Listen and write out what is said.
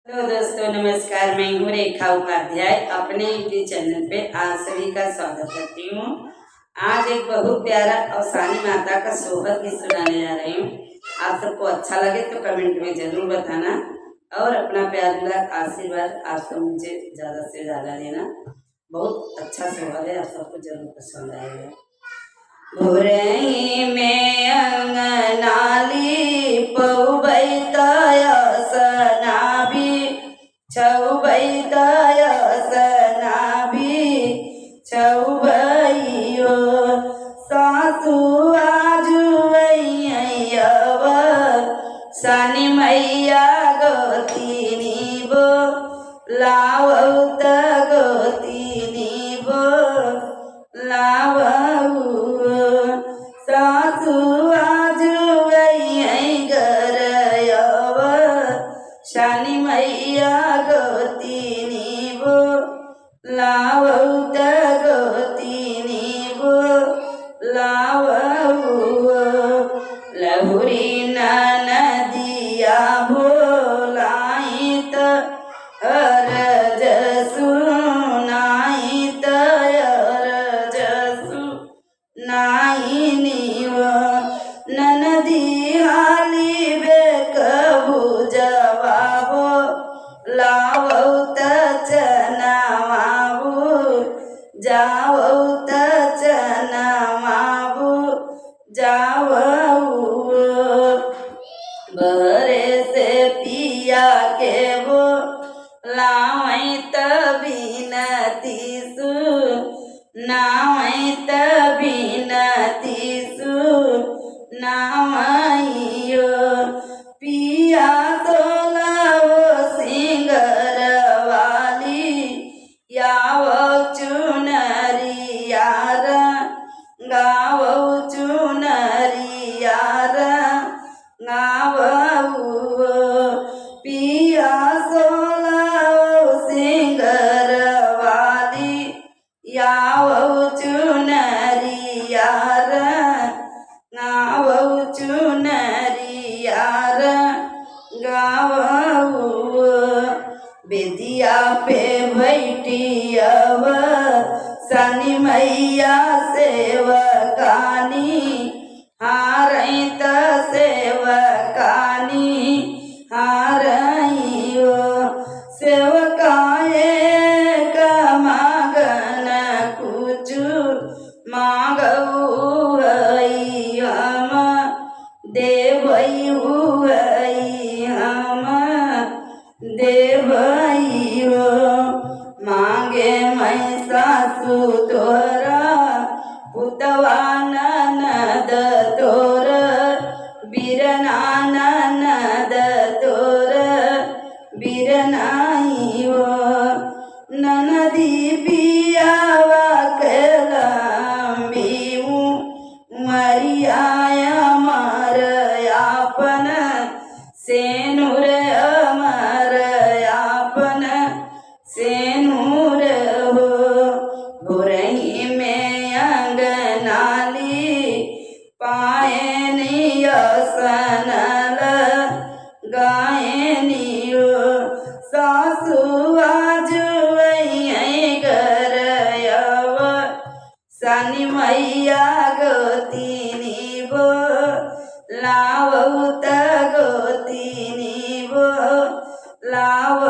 Hello दोस्तों, नमस्कार। मैं हूँ रेखा उपाध्याय। अपने यूट्यूब चैनल पे आप सभी का स्वागत करती हूँ। आज एक बहुत प्यारा अवसानी माता का सोहर गीत सुनाने जा रही हूँ। आप सबको अच्छा लगे तो कमेंट में जरूर बताना और अपना प्यार दुलार आशीर्वाद आप सब मुझे ज़्यादा से ज़्यादा देना। बहुत अच्छा सोहर है, आप सबको जरूर पसंद आएगा। भोरई में अंगनाली पौबैतय सनाभी छौबैतय सनाभी छौबैयो सासु आजुवैयव शनि मैया गोतिनी बो लावत गोतिनी बो लावऊ सासु आजुवै गरयव शनि मैया गोतिनी बो लावत गोतिनी बो लावऊ लहुरी नदिया भोलाइत अरजसु नाइत अरजसु नाइनिव ननदी हाली बेकबु जवाबो लावौत चनावाबु जावौत चनावाबु जावऊ बहरे से पिया के वो लावैत बिनती सु नावैत बिनती सु नावैयो पिया तोलावो सिंगरवाली याव चुनरियार गावो चुनरियार गावऊ पिया सोलावो सिंगरवाली यावौ चुनरियार गावौ चुनरियार गावौ बेदिया पे बैठियव शनि मैया सेवकानी हारैत सेवकानी हारैयो सेवकाए कमागन कुचु मागऊ हम देवयु हम देवयो मांगे मैं सासु तोरा पुतवा ननद तोर बीरना ननद तोर बीरनाइयो ननदी पियावा कलम्बीऊ मरियाय अमर यापन सेनुर अमर यापन सेनुर हो भोरही में अंगनाली पायनिय सनल गायनियो सासु आजुवै गरयव शनि मैया गोतिनी बो लावौत गोतिनी बो लाव